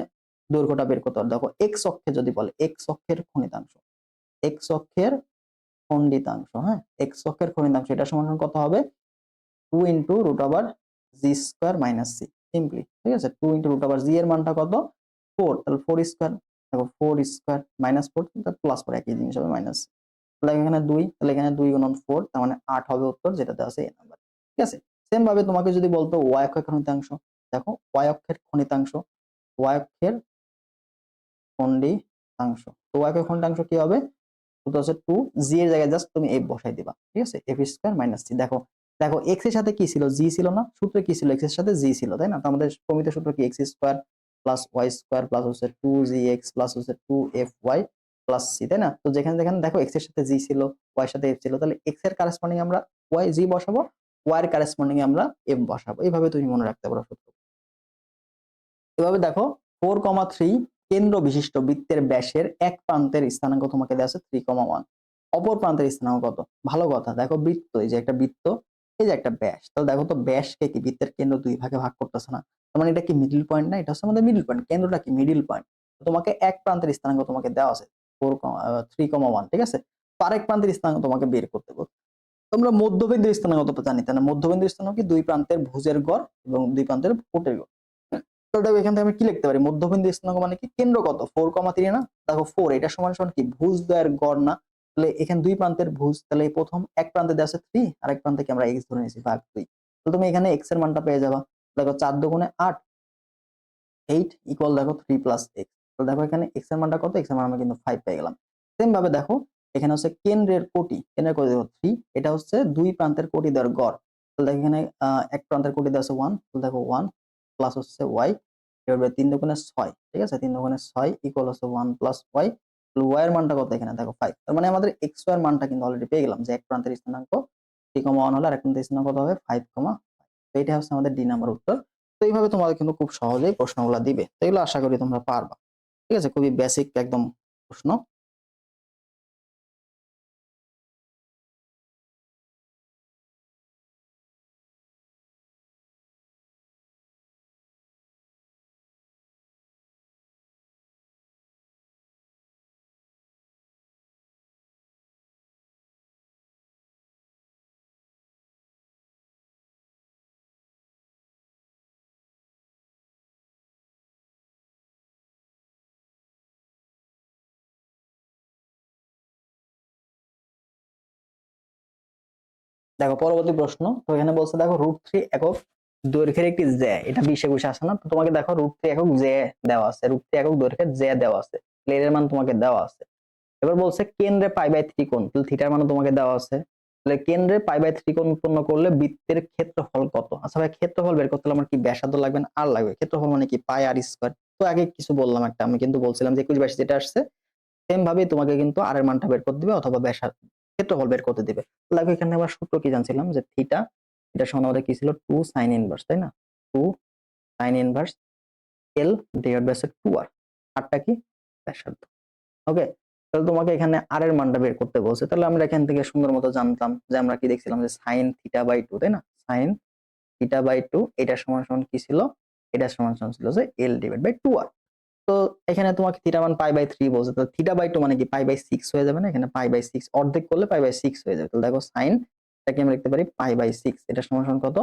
দৈর্ঘ্যটা বের করতে পারো, দেখো এক্স অক্ষে যদি বলে এক্স অক্ষের খণ্ডিতাংশ, এক্স অক্ষের খণ্ডিতাংশ, হ্যাঁ এক্স অক্ষের খণ্ডিতাংশ, এটা সমান সমান কত হবে 2 ইনটু রুট ওভার জি স্কয়ার মাইনাস সি, সিম্পলি, ঠিক আছে, 2 ইনটু রুট ওভার জি এর মানটা কত 4, তাহলে 4 স্কয়ার, দেখো 4 স্কয়ার -4 প্লাস 4 একই জিনিস হবে মাইনাস, তাহলে এখানে 2, তাহলে এখানে 2 গুণন 4, তার মানে 8 হবে উত্তর, যেটা দেওয়া আছে এই নাম্বার। ঠিক আছে, সেম ভাবে তোমাকে যদি বলতো ওয়াই অক্ষের খণ্ডিতাংশ, দেখো ওয়াই অক্ষের খণ্ডিতাংশ, ওয়াই অক্ষের খণ্ডিতাংশ, তো ওয়াই অক্ষের খণ্ডিতাংশ কি হবে সূত্র হচ্ছে 2, জি এর জায়গায় জাস্ট তুমি এফ বসাই দিবা, ঠিক আছে, এফ স্কয়ার মাইনাস সি। দেখো দেখো এক্স এর সাথে কি ছিল, জি ছিল না, সূত্রে কি ছিল, এক্স এর সাথে জি ছিল, তাই না? তো আমাদের প্রমিত সূত্র কি, x square plus y square plus হচ্ছে 2gx প্লাস হচ্ছে 2fy প্লাস সি, তাই না? তো যেখানে যেখানে দেখো এক্স এর সাথে জি ছিল, ওয়াই এর সাথে এফ ছিল, তাহলে এক্স এর কারেসপন্ডিং আমরা ওয়াই জি বসাবো, ওয়াই এর কারেসপন্ডিং আমরা এফ বসাবো। এইভাবে তুমি মনে রাখতে পারো সূত্র। এভাবে দেখো 4,3 কেন্দ্র বিশিষ্ট বৃত্তের ব্যাসের এক প্রান্তের স্থানাঙ্ক তোমাকে দেওয়া আছে 3,1, অপর প্রান্তের স্থানাঙ্ক কত? ভালো কথা, দেখো বৃত্ত, এই যে একটা বৃত্ত, এই যে একটা ব্যাস, তাহলে দেখো তো ব্যাসকে কি বৃত্তের কেন্দ্র দুই ভাগে ভাগ করতেছে না, তার মানে এটা কি মিডল পয়েন্ট না? এটা হচ্ছে আমাদের মিডল পয়েন্ট, কেন্দ্রটা কি মিডল পয়েন্ট। তোমাকে এক প্রান্তের স্থানাঙ্ক তোমাকে দেওয়া আছে 3,1, ঠিক আছে। তো আরেক প্রান্তের স্থানাঙ্ক তোমাকে বের করতে বলছে। তোমরা মধ্যবিন্দুর স্থানাঙ্ক তো জানি, তাই না? মধ্যবিন্দুর স্থানাঙ্ক কি দুই প্রান্তের ভুজের গড় এবং দুই প্রান্তের কোটের গড়। তো দেখো এখান থেকে আমি কি লিখতে পারি, মধ্যবিন্দু স্থানাঙ্ক মানে কি, কেন্দ্র কত 4,3 না, দেখো 4 এটা সমান সমান কি ভুজ দ্বয়ের গড় না, তাহলে এখানে দুই প্রান্তের ভুজ, তাহলে এই প্রথম এক প্রান্তে দেওয়া আছে 3, আর এক প্রান্তে কি আমরা x ধরে নিয়েছি ভাগ 2, তো তুমি এখানে x এর মানটা পেয়ে যাবা। দেখো 4 দুগুণে 8, 8 ইকুয়াল দেখো 3 প্লাস x, তো দেখো এখানে x এর মানটা কত, x এর মান আমরা কিন্তু 5 পেয়ে গেলাম। সেম ভাবে দেখো এখানে হচ্ছে কেন্দ্রের কোটি, কেন্দ্রের কোটি দেখো 3, এটা হচ্ছে দুই প্রান্তের কোটি দেওয়ার গড়, তাহলে দেখো এখানে এক প্রান্তের কোটি দেওয়া আছে 1, তাহলে দেখো 1 প্লাস হচ্ছে y এবার 3 দুগুণে 6, ঠিক আছে, 3 দুগুণে 6 ইকুয়াল হচ্ছে 1 প্লাস y, তাহলে y এর মানটা কত এখানে দেখো 5, তার মানে আমাদের x y এর মানটা কিন্তু অলরেডি পেয়ে গেলাম, যে এক প্রান্তের স্থানাঙ্ক 3,1 হলে আর এক প্রান্তের স্থানাঙ্ক কত হবে 5, তো এটা হচ্ছে আমাদের ডি নাম্বার উত্তর। তো এইভাবে তোমাদের কিন্তু খুব সহজেই প্রশ্নগুলো দিবে, তো এগুলো আশা করি তোমরা পারবা, ঠিক আছে, খুবই বেসিক একদম প্রশ্ন। দেখো পরবর্তী প্রশ্ন, তো এখানে বলছে দেখো √3 একক দৈর্ঘ্যের একটি জ্যা, এটা 20 আসে না, তো তোমাকে দেখো √3 একক জ্যা দেওয়া আছে, √3 একক দৈর্ঘ্যের জ্যা দেওয়া আছে, এর মান তোমাকে দেওয়া আছে। এবার বলছে কেন্দ্রে π/3 কোণ, তাহলে থিটার মান তোমাকে দেওয়া আছে, তাহলে কেন্দ্রে π/3 কোণ উৎপন্ন করলে বৃত্তের ক্ষেত্রফল কত? আচ্ছা ভাই ক্ষেত্রফল বের করতে হলে আমার কি ব্যাসার্ধ লাগবে না আর লাগবে? ক্ষেত্রফল মানে কি পাই আর স্কয়ার, তো আগে কিছু বললাম একটা, আমি কিন্তু বলছিলাম যে 21 22 যেটা আসছে সেম ভাবেই তোমাকে কিন্তু আর এর মানটা বের করতে দিবে অথবা ব্যাসার্ধ ক্ষেত্রফল বের করতে দিবে। দেখো এখানে আমরা সূত্র কি জানছিলাম, যে থিটা, এটা সমান আমাদের কি ছিল 2 sin ইনভার্স, তাই না? 2 sin inverse L divide by 2r, আরটা কি ব্যাসার্ধ। ওকে, তাহলে তোমাকে এখানে আর এর মানটা বের করতে বলছে, তাহলে আমরা এখান থেকে সুন্দর মতো জানতাম যে আমরা কি দেখছিলাম, যে সাইন থিটা বাই 2, তাই না? সাইন থিটা বাই 2 এটা সমান সমান কি ছিল, এটা সমান সমান ছিল যে L ডিভাইড বাই 2r। তো এখানে তোমাকে থিটা মান π/3 বলছে, তো থিটা বাই 2 মানে কি π/6 হয়ে যাবে না, এখানে π/6 অর্ধেক করলে π/6 হয়ে যাবে, তাহলে দেখো সাইন এটাকে আমরা লিখতে পারি π/6, এটা সমান সমান কত,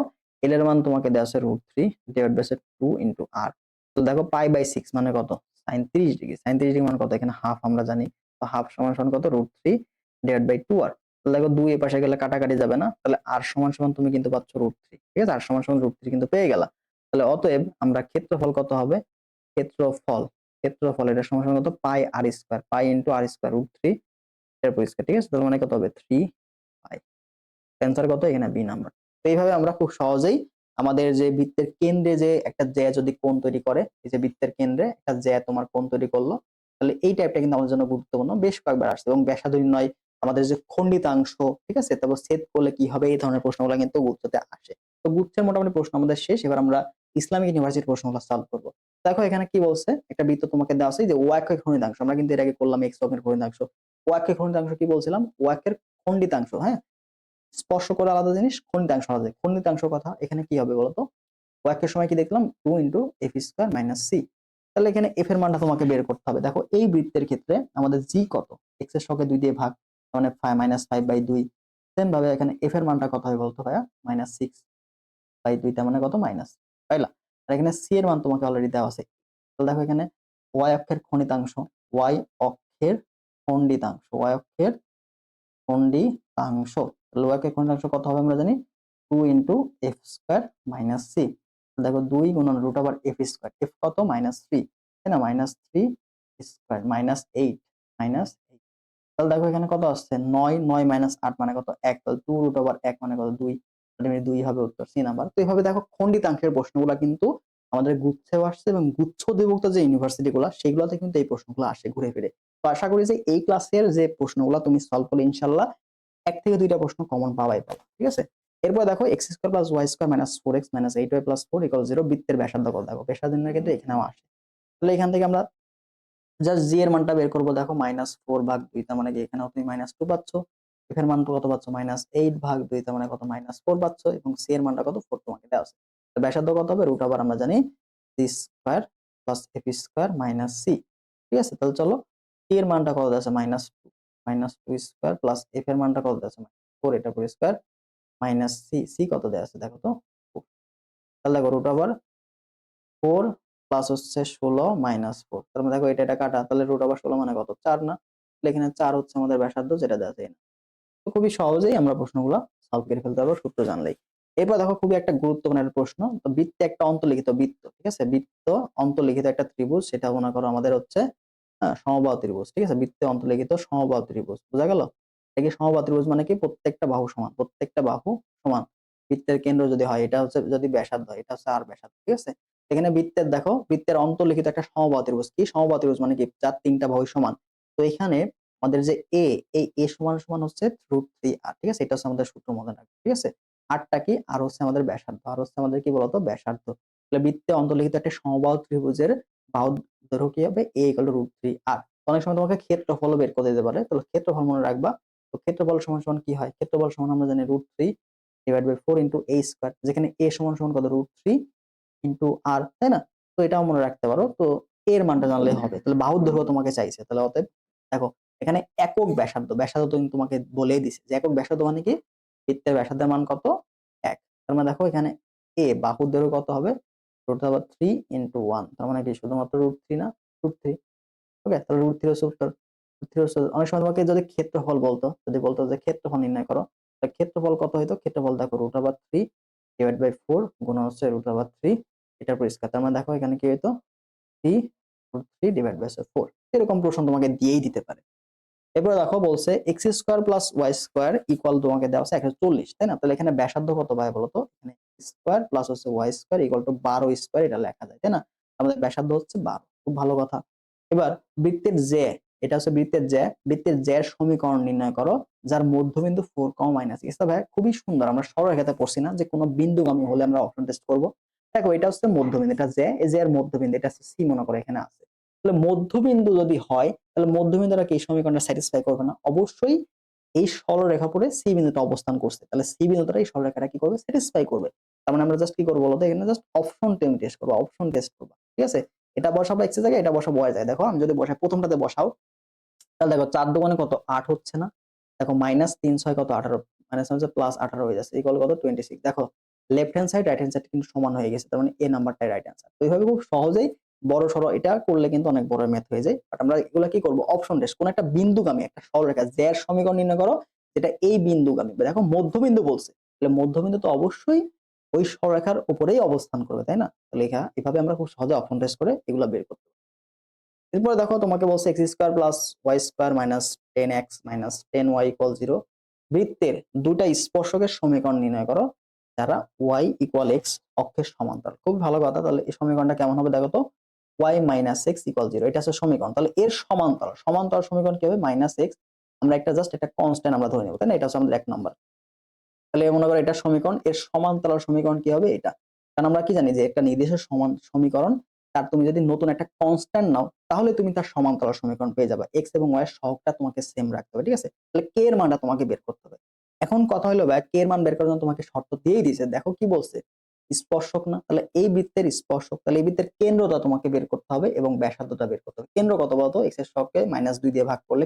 L এর মান তোমাকে দেওয়া আছে √3 ডিভাইড বাই 2 ইনটু r, তো দেখো π/6 মানে কত, sin 30 ডিগ্রি, sin 30 ডিগ্রি মানে কত, এখানে হাফ আমরা জানি, তো হাফ সমান সমান কত, √3 ডিভাইড বাই 2r, তাহলে দেখো 2 এর পাশে গেলে কাটাকাটি যাবে না, তাহলে r সমান সমান তুমি কিন্তু পাচ্ছ √3, ঠিক আছে, r সমান সমান √3 কিন্তু পেয়ে গেলা। তাহলে অতএব আমরা ক্ষেত্রফল কত হবে, ক্ষেত্রফল, ক্ষেত্রফল এটা সমান সমান কত, পাই আর স্কয়ার, পাই ইনটু আর স্কয়ার √3 এর উপর স্কয়ার, ঠিক আছে, তাহলে মানে কত হবে 3 পাই, অ্যানসার কত এখানে বি নাম্বার। তো এইভাবে আমরা খুব সহজেই আমাদের যে বৃত্তের কেন্দ্রে যে একটা জ্যা যদি কোণ তৈরি করে, এই যে বৃত্তের কেন্দ্রে একটা জ্যা তোমার কোণ তৈরি করলো, তাহলে এই টাইপটা কিন্তু আমাদের জন্য গুরুত্বপূর্ণ, বেশ কয়েকবার আসছে, এবং ব্যাসার্ধ নির্ণয়, আমাদের যে খণ্ডিতাংশ, ঠিক আছে, তারপর ছেদ করলে কি হবে, এই ধরনের প্রশ্নগুলো কিন্তু গুচ্ছতে আসে। তো গুচ্ছের মোটামুটি প্রশ্ন আমাদের শেষ, এবার আমরা ইসলামিক ইউনিভার্সিটির প্রশ্নগুলো সলভ করবো। দেখো এখানে কি বলছে, একটা বৃত্ত তোমাকে দেওয়া আছে যে ওয়াক্যের খণ্ডিতাংশ, আমরা কিন্তু এর আগে করলাম এক্স অক্ষের খণ্ডিতাংশ, ওয়াক্যের খণ্ডিতাংশ কি বলছিলাম, ওয়াক্যের খণ্ডিতাংশ, হ্যাঁ, স্পর্শ করে আলাদা জিনিস, খণ্ডিতাংশ আলাদা, খণ্ডিতাংশ কথা এখানে কি হবে বলতো, ওয়াক্যের সময় কি দেখলাম 2 into f square minus c, তাহলে এখানে এফ এর মানটা তোমাকে বের করতে হবে। দেখো এই বৃত্তের ক্ষেত্রে আমাদের জি কত, এক্স এর সঙ্গে 2 দিয়ে ভাগ, মানে 5 - 5/2, সেম ভাবে এখানে এফ এর মানটা কত হবে বলতো ভাইয়া, -6/2, তার মানে কত মাইনাস, পাইলা। আর এখানে সি এর মান তোমাকে অলরেডি দেওয়া আছে, তাহলে দেখো এখানে ওয়াই অক্ষের খণ্ডিতাংশ, ওয়াই অক্ষের খণ্ডিতাংশ, ওয়াই অক্ষের খণ্ডিতাংশ, তাহলে ওয়াই অক্ষের খণ্ডিতাংশ কত হবে আমরা জানি 2 into f square minus c, দেখো 2 গুণন root over f square, f কত -3, তাই না, -3 স্কয়ার -8, -8, তাহলে দেখো এখানে কত আসছে 9, 9 মাইনাস 8 মানে কত 1, তাহলে 2 রুট ওভার 1 মানে কত 2, আলটিমেটলি 2 হবে উত্তর, সি নাম্বার। তো এইভাবে দেখো খণ্ডিতাংশের প্রশ্নগুলো কিন্তু আমাদের গুচ্ছেও আসছে, এবং গুচ্ছ দ্বিভুক্ত যে ইউনিভার্সিটি গুলা সেগুলোতে কিন্তু এই প্রশ্নগুলো আসে ঘুরে ফিরে। তো আশা করি যে এই ক্লাসের যে প্রশ্নগুলো তুমি সলভ করলে ইনশাল্লাহ 1 থেকে 2টা প্রশ্ন কমন পাবা। ঠিক আছে। এরপর দেখো x square plus y square minus 4x minus 8y plus 4 equal 0 বৃত্তের ব্যাসার্ধ কত। দেখো ব্যাসার্ধ নির্ণয় কিন্তু এখানেও আসে। তাহলে এখান থেকে আমরা জাস্ট জি এর মানটা বের করবো। দেখো -4 ভাগ 2, তার মানে কি এখানেও তুমি -2 পাচ্ছ, এফ এর মান কত পাচ্ছ -8 ভাগ 2, তার মানে কত -4 পাচ্ছ, এবং সি এর মানটা কত 4 তোমাকে দেওয়া আছে। তো ব্যাসার্ধ কত হবে রুট ওভার আমরা জানি c square plus f square minus c. ঠিক আছে। তাহলে চলো সি এর মানটা কত দেওয়া আছে -2 স্কয়ার প্লাস এফ এর মানটা কত দেওয়া আছে 4, এটা পুরো স্কয়ার মাইনাস সি, সি কত দেওয়া আছে দেখো তো 4। তাহলে দেখো রুট ওভার 4 প্লাস হচ্ছে 16 মাইনাস 4, তার মানে দেখো এটা কাটা, তাহলে রুট ওভার 16 মানে কত 4 না, তাহলে এখানে 4 হচ্ছে আমাদের ব্যাসার্ধ যেটা দেওয়া আছে। তো খুবই সহজেই আমরা প্রশ্নগুলো সলভ করে ফেলতে পারবো সূত্র জানলেই। এরপর দেখো খুবই একটা গুরুত্বপূর্ণ একটা প্রশ্ন। তো বৃত্তে একটা অন্তর্লিখিত বৃত্ত, ঠিক আছে, বৃত্ত অন্তর্লিখিত একটা ত্রিভুজ, সেটা মনে করো আমাদের হচ্ছে সমবাহু ত্রিভুজ। ঠিক আছে, বৃত্তে অন্তর্লিখিত সমবাহু ত্রিভুজ, বোঝা গেল। এটা কি সমবাহু ত্রিভুজ মানে কি প্রত্যেকটা বাহু সমান, প্রত্যেকটা বাহু সমান। বৃত্তের কেন্দ্র যদি হয়, এটা হচ্ছে যদি ব্যাসার্ধ হয়, এটা হচ্ছে আর ব্যাসার্ধ। ঠিক আছে। এখানে বৃত্তের দেখো বৃত্তের অন্তর্লিখিত একটা সমবাহু ত্রিভুজ। কি সমবাহু ত্রিভুজ মানে কি যার 3টা বাহু সমান। তো এখানে আমাদের যে এ, এই এ সমান সমান হচ্ছে √3r। ঠিক আছে, এটা হচ্ছে আমাদের সূত্র মনে রাখবে। ঠিক আছে, আরটা কি আর হচ্ছে আমাদের ব্যাসার্ধ, আর হচ্ছে আমাদের কি বলতো ব্যাসার্ধ। তাহলে বৃত্তে অন্তর্লিখিত একটা সমবাহু ত্রিভুজের বাহু দৈর্ঘ্য কি হবে a = √3r। অনেক সময় তোমাকে ক্ষেত্রফল বের করে দিতে পারে, তাহলে ক্ষেত্রফল মনে রাখবা। তো ক্ষেত্রফল সমান সমান কি হয়, ক্ষেত্রফল সমান আমরা জানি √3/4 ইনটু a স্কয়ার, যেখানে a সমান সমান কত √3 ইনটু r, তাই না। তো এটাও মনে রাখতে পারো। তো এর মানটা জানলে হবে। তাহলে বাহুর দৈর্ঘ্য তোমাকে চাইছে, তাহলে অতএব দেখো এখানে একক ব্যাসার্ধ, ব্যাসার্ধ তো তোমাকে বলেই দিছে যে একক ব্যাসার্ধ মানে কি বৃত্তের ব্যাসার্ধের মান কত 1। তার মানে দেখো এখানে এ বাহুর দৈর্ঘ্য কত হবে √3 ইনটু 1, তার মানে কি শুধুমাত্র √3 না, √3। ওকে, তাহলে √3 হচ্ছে উত্তর। √3 হচ্ছে, অনেক সময় তোমাকে যদি ক্ষেত্রফল বলতো, যদি বলতো যে ক্ষেত্রফল নির্ণয় করো, তাহলে ক্ষেত্রফল কত হইতো, ক্ষেত্রফল দেখো √3/4 গুণ হচ্ছে √3 এটার উপর স্কয়ার, তার মানে দেখো এখানে কি হইতো 3√3/4। এরকম প্রশ্ন তোমাকে দিয়েই দিতে পারে। এরপরে দেখো বলছে x square plus y square equal তোমাকে দেওয়া আছে 140, তাই না। তাহলে এখানে ব্যাসার্ধ কত ভাই বলতো, এখানে স্কোয়ার প্লাস হচ্ছে y square equal to 12 square, এটা লেখা যায়, তাই না। আমাদের ব্যাসার্ধ হচ্ছে 12, খুব ভালো কথা। এবার বৃত্তের যে, এটা হচ্ছে বৃত্তের যে, বৃত্তের যে সমীকরণ নির্ণয় করো যার মধ্যবিন্দু 4, -6। ভাই খুবই সুন্দর, আমরা সরলরেখাতে পড়ছি না যে কোনো বিন্দুগামী হলে আমরা অপশন টেস্ট করব। দেখো এটা হচ্ছে মধ্যবিন্দু, এটা যে, এই যে এর মধ্যবিন্দু, এটা হচ্ছে সি মনে করো এখানে আছে। তাহলে মধ্যবিন্দু যদি হয়, তাহলে মধ্যবিন্দুটা কি এই সমীকরণটা স্যাটিসফাই করবে না, অবশ্যই এই সরলরেখা পরে সি বিন্দুতে অবস্থান করছে, তাহলে সি বিন্দুটা এই সরলরেখাটা কি করবে স্যাটিসফাই করবে। তার মানে আমরা জাস্ট কি করবো বলতো, এখানে জাস্ট অপশন টেস্ট করবো, অপশন টেস্ট করবো। ঠিক আছে, এটা বসাবো এক্স এর জায়গায়, এটা বসাবো ওয়াই জায়গায়। দেখো আমি যদি বসাই, প্রথমটাতে বসাও, তাহলে দেখো 4 দোকানে কত 8 হচ্ছে না, দেখো -3 6 কত 18, মাইনাস হচ্ছে +18 হয়ে যাচ্ছে, ইকুয়াল কত 26। দেখো left hand side right hand side কিন্তু সমান হয়ে গেছে, তার মানে এ নাম্বারটাই রাইট অ্যান্সার। তো এইভাবে খুব সহজেই বড় সরো এটা করলে কিন্তু অনেক বড় ম্যাথ হয়ে যায়। বাট আমরা এগুলা কি করব, অপশন টেস্ট, কোন একটা বিন্দুগামী একটা সরলরেখা এর সমীকরণ নির্ণয় করো যেটা এই বিন্দুগামী। দেখো মধ্যবিন্দু বলছে, তাহলে মধ্যবিন্দু তো অবশ্যই ওই সরলরেখার উপরেই অবস্থান করবে, তাই না। তাহলে এভাবে আমরা খুব সহজে অপশন টেস্ট করে এগুলা বের করতে পারি। এরপরে দেখো তোমাকে বলছে x square plus y square minus 10x minus 10y equal 0 বৃত্তের দুটা স্পর্শকের সমীকরণ নির্ণয় করো যারা y ইকুয়াল x অক্ষের সমান্তরাল। খুব ভালো কথা। তাহলে এই সমীকরণটা কেমন হবে দেখো তো, y মাইনাস এক্স ইকুয়াল 0, এটা হচ্ছে সমীকরণ। তাহলে এর সমান্তরাল, সমান্তরাল সমীকরণ কি হবে -x, আমরা একটা জাস্ট একটা কনস্ট্যান্ট আমরা ধরে নেব, তাই না। এটা হচ্ছে আমাদের 1 নম্বর। তাহলে মনে করো এটা সমীকরণ, এর সমান্তরাল সমীকরণ কি হবে এটা, কারণ আমরা কি জানি যে একটা নির্দিষ্ট সমান সমীকরণ তার তুমি যদি নতুন একটা কনস্ট্যান্ট নাও তাহলে তুমি তার সমান্তরাল সমীকরণ পেয়ে যাবে। এক্স এবং ওয়াই এর সহগটা তোমাকে সেম রাখতে হবে। ঠিক আছে, তাহলে কে এর মানটা তোমাকে বের করতে হবে। এখন কথা হলো ভাই কে এর মান বের করার জন্য তোমাকে শর্ত দিয়েই দিয়েছে, দেখো কি বলছে স্পর্শক না, তাহলে এই বৃত্তের স্পর্শক, তাহলে এই বৃত্তের কেন্দ্রটা তোমাকে বের করতে হবে এবং ব্যাসার্ধটা বের করতে হবে। কেন্দ্র কত বলতো, এক্স এর সহগকে -2 দিয়ে ভাগ করলে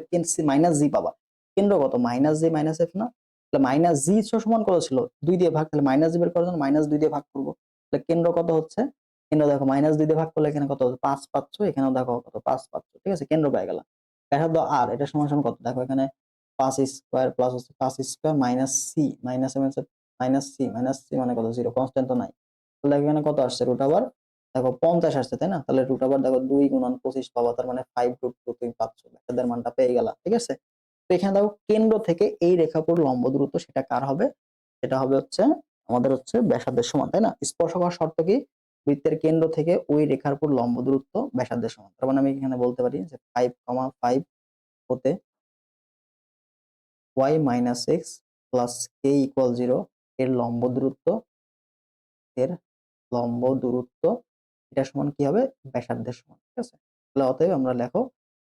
-g পাবা। কেন্দ্র কত -j -f না, তাহলে -g সমান কত ছিল 2 দিয়ে ভাগ, তাহলে -g বের করার জন্য -2 দিয়ে ভাগ করব। তাহলে কেন্দ্র কত হচ্ছে, কেন্দ্র দেখো -2 দিয়ে ভাগ করলে এখানে কত 5 পাচ্ছ, এখানেও দেখো কত 5 পাচ্ছ। ঠিক আছে, কেন্দ্র পেয়ে গেল। ব্যাসার্ধ আর, এটা সমান সমান কত দেখো এখানে 5 স্কয়ার প্লাস হচ্ছে 5 square minus c, minus minus c মানে কত 0, কনস্ট্যান্ট তো নাই। তাহলে এখানে কত আসছে √, দেখো 50 আসছে, তাই না। তাহলে √, দেখো 2 × 25 পাবা, তার মানে 5√2 তুমি পাচ্ছ, ব্যাসার্ধের মানটা পেয়ে গেলা। ঠিক আছে, তো এখানে দেখো কেন্দ্র থেকে এই রেখার উপর লম্ব দূরত্ব সেটা কার হবে, সেটা হবে হচ্ছে আমাদের হচ্ছে ব্যাসার্ধের সমান, তাই না? স্পর্শ করার শর্ত কি, বৃত্তের কেন্দ্র থেকে ওই রেখার উপর লম্ব দূরত্ব ব্যাসার্ধের সমান। তার মানে আমি এখানে বলতে পারি যে 5,5 হতে y minus x plus K equal 0 এর লম্ব দূরত্ব, এর লম্ব দূরত্ব এটা সমান কি হবে, ব্যাসার্ধের সমান। ঠিক আছে, তাহলে অতএব আমরা লেখো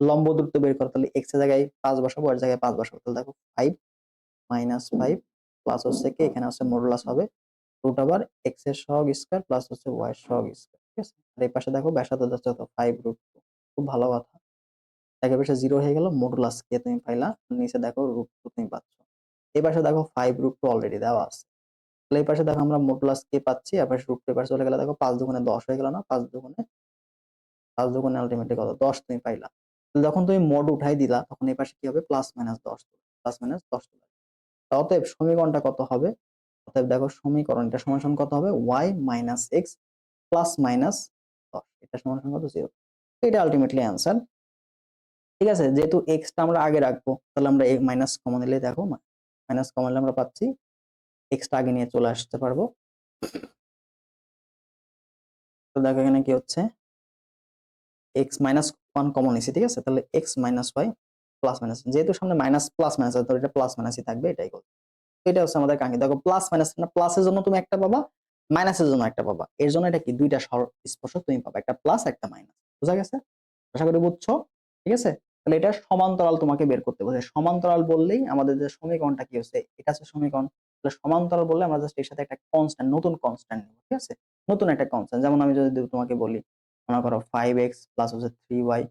লম্ব দূরত্ব বের করো, তাহলে এক্স এর জায়গায় 5 বসাবো, এর জায়গায় 5 বসাবো, তাহলে দেখো 5 মাইনাস 5 প্লাস হচ্ছে কি এখানে হচ্ছে মডুলাস হবে রুট ওভার এক্স এর সহগ স্কয়ার প্লাস হচ্ছে ওয়াই এর সহগ স্কয়ার। ঠিক আছে, আর এই পাশে দেখো ব্যাসার্ধ যাচ্ছে তো 5 রুট 2, খুব ভালো কথা। একের পাশে 0 হয়ে গেল, মডুলাস কে তুমি পাইলা, নিচে দেখো রুট 2 তুমি পাচ্ছ। এই পাশে দেখো 5 রুট 2 অলরেডি দেওয়া আছে, তাহলে এই পাশে দেখো আমরা মডুলাস কে পাচ্ছি, আর পাশে রুট 2 এর পাশে চলে গেলে দেখো 5 দুগুণে 10 হয়ে গেল না, 5 দুগুণে আলটিমেটলি কত, 10 তুমি পাইলা। তাহলে যখন তুমি মড উঠাই দিলা তখন এই পাশে কি হবে, প্লাস মাইনাস 10, প্লাস মাইনাস 10। অতএব সমীকরণটা কত হবে, অতএব দেখো সমীকরণটা সমান সমান কত হবে, y minus x plus minus 10, এটা সমান সমান কত, 0। এটা আলটিমেটলি অ্যান্সার। ঠিক আছে, যেহেতু এক্সটা আমরা আগে রাখবো তাহলে আমরা মাইনাস কমন নিলে দেখো মাইনাস কমন নিলে আমরা পাচ্ছি এক্সটা আগে নিয়ে চলে আসতে পারবো। তো দেখো এখানে কি হচ্ছে, এক্স মাইনাস 1 কমন নিছি, ঠিক আছে, তাহলে x minus y plus minus, যেহেতু সামনে মাইনাস প্লাস মাইনাস আছে, এটা প্লাস মাইনাসই থাকবে, এটাই করবে। এটা হচ্ছে আমাদের কাঙ্ক্ষিত। দেখো প্লাস মাইনাস না, প্লাসের জন্য তুমি একটা পাবা, মাইনাসের জন্য একটা পাবা, এর জন্য এটা কি দুইটা স্পর্শক তুমি পাবা, একটা প্লাস একটা মাইনাস। বুঝা গেছে, আশা করি বুঝছো। ঠিক আছে, তাহলে এটা সমান্তরাল তোমাকে বের করতে বলছে। সমান্তরাল বললেই আমাদের যে সমীকরণটা কি হচ্ছে, এটা হচ্ছে সমীকরণ। তাহলে সমান্তরাল বললে আমরা জাস্ট এর সাথে একটা কনস্ট্যান্ট, নতুন কনস্ট্যান্ট নিব। ঠিক আছে, নতুন একটা কনস্ট্যান্ট, যেমন আমি যদি তোমাকে বলি মনে করো 5x প্লাস হচ্ছে 3y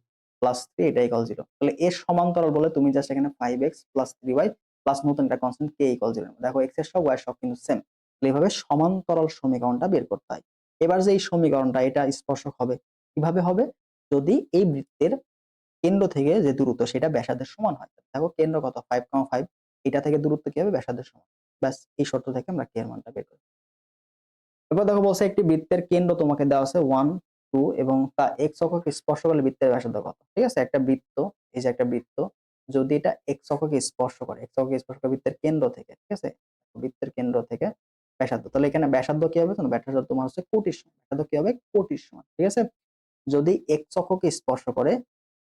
প্লাস 3 এটা ইকুয়াল 0, তাহলে এর সমান্তরাল বলে তুমি জাস্ট এখানে 5x প্লাস 3y প্লাস নতুন একটা কনস্ট্যান্ট কে ইকুয়াল 0। দেখো x এর সব y এর সব কিন্তু সেম, তাহলে এইভাবে সমান্তরাল সমীকরণটা বের করতে হয়। এবার যে এই সমীকরণটা এটা স্পর্শক হবে, কিভাবে হবে, যদি এই বৃত্তের কেন্দ্র থেকে যে দূরত্ব সেটা ব্যাসার্ধের সমান হয়। দেখো কেন্দ্র কত, 5,5, এটা থেকে দূরত্ব কি হবে, ব্যাসার্ধের সমান। ব্যাস এই শর্ত থেকে আমরা কে এর মানটা বের করি। এবার দেখো বলছে একটি বৃত্তের কেন্দ্র তোমাকে দেওয়া আছে 1, 2 এবং তা এক্স অক্ষকে স্পর্শ করলে বৃত্তের ব্যাসার্ধ কত। ঠিক আছে, একটা বৃত্ত, এই যে একটা বৃত্ত, যদি এটা এক্স অক্ষকে স্পর্শ করে, এক্স অক্ষকে স্পর্শ করে বৃত্তের কেন্দ্র থেকে, ঠিক আছে, বৃত্তের কেন্দ্র থেকে ব্যাসার্ধ, তাহলে এখানে ব্যাসার্ধ কি হবে, ব্যাসার্ধ তোমার হচ্ছে কোটির সমান, ব্যাসার্ধ কি হবে, কোটির সমান। ঠিক আছে, যদি এক্স অক্ষকে স্পর্শ করে,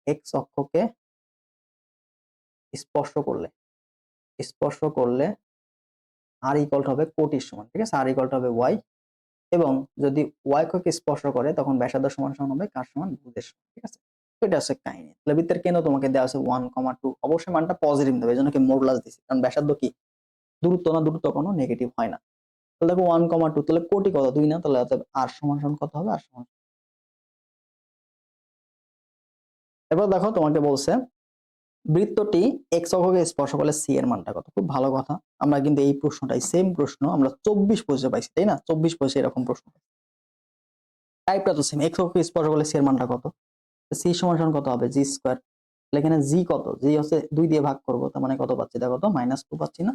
এক্স অক্ষকে স্পর্শ করলে, স্পর্শ করলে আর ইকুয়াল হবে কোটির সমান। ঠিক আছে, আর ইকুয়াল হবে ওয়াই, এবং যদি ওয়াই অক্ষকে স্পর্শ করে তখন ব্যাসার্ধ সমান সমান হবে কার সমান, ভুজের সমান। ঠিক আছে, তো এটা হচ্ছে কাহিনী। তাহলে বৃত্তের কেন্দ্র তোমাকে দেওয়া আছে 1,2, অবশ্যই মানটা পজিটিভ দেবে, এই জন্য কি মডুলাস দিছি, কারণ ব্যাসার্ধ কি দূরত্ব না, দূরত্ব কোনো নেগেটিভ হয় না। তাহলে দেখো 1,2, তাহলে কোটি কত, 2 না, তাহলে অতএব আর সমান সমান কত হবে, আর সমান। এবার দেখো তোমাকে বলছে বৃত্তটি এক্স অক্ষকে স্পর্শ করলে সি এর মানটা কত। খুব ভালো কথা, আমরা কিন্তু এই প্রশ্নটাই, সেম প্রশ্ন আমরা 24 পাইছি, তাই না, 24 এরকম প্রশ্ন, টাইপটা তো সেম। এক্স অক্ষকে স্পর্শ করলে সি এর মানটা কত, সি সমান সমান কত হবে, জি স্কয়ার। তাহলে এখানে জি কত, জি হচ্ছে 2 দিয়ে ভাগ করব, তার মানে কত পাচ্ছি, দেখো তো -2 পাচ্ছি না।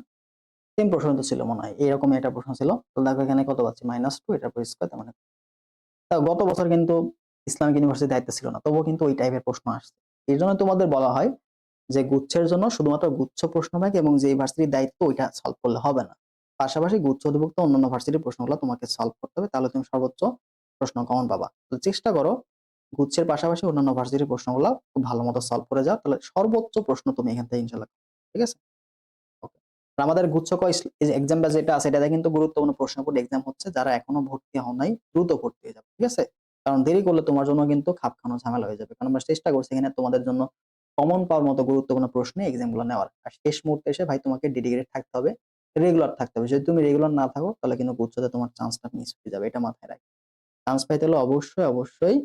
সেম প্রশ্ন তো ছিল মনে হয়, এরকম একটা প্রশ্ন ছিল। তো দেখো এখানে কত পাচ্ছি, -2, এটার পর স্কয়ার, তার মানে গত বছর কিন্তু ইসলামিক ইউনিভার্সিটি দায়িত্ব ছিল না, তবুও কিন্তু ওই টাইপের প্রশ্ন আসছে। এই জন্য তোমাদের বলা হয় যে গুচ্ছের জন্য শুধুমাত্র গুচ্ছ প্রশ্ন ব্যাংক এবং যে ভার্সিটির দায়িত্ব ওইটা সলভ করলে হবে না, পাশাপাশি গুচ্ছ অধিভুক্ত অন্যান্য ভার্সিটির প্রশ্নগুলো তোমাকে সলভ করতে হবে, তাহলে তুমি সর্বোচ্চ প্রশ্ন কমন পাবা। তো চেষ্টা করো গুচ্ছের পাশাপাশি অন্যান্য ভার্সিটির প্রশ্নগুলো খুব ভালো মতো সলভ করে যাও, তাহলে সর্বোচ্চ প্রশ্ন তুমি এখান থেকে ইনশাল্লাহ। ঠিক আছে, ওকে। আর আমাদের গুচ্ছ এক্সামটা যেটা আছে এটাতে কিন্তু গুরুত্বপূর্ণ প্রশ্ন বোর্ড এক্সাম হচ্ছে, যারা এখনো ভর্তি হও নাই দ্রুত ভর্তি হয়ে যাবে। ঠিক আছে, কারণ দেরি করলে তোমার জন্য কিন্তু খাপ খানো ঝামেলা হয়ে যাবে, কারণ আমরা চেষ্টা করছি এখানে তোমাদের জন্য কমন পাওয়ার মতো গুরুত্বপূর্ণ প্রশ্নে এক্সাম গুলো নেওয়ার। আর শেষ মুহূর্তে এসে ভাই তোমাকে ডেডিকেটেড থাকতে হবে, রেগুলার থাকতে হবে। যদি তুমি রেগুলার না থাকো তাহলে কিন্তু গুচ্ছতে তোমার চান্সটা মিস হয়ে যাবে, এটা মাথায় রাখো। চান্স পাইতে হলে অবশ্যই অবশ্যই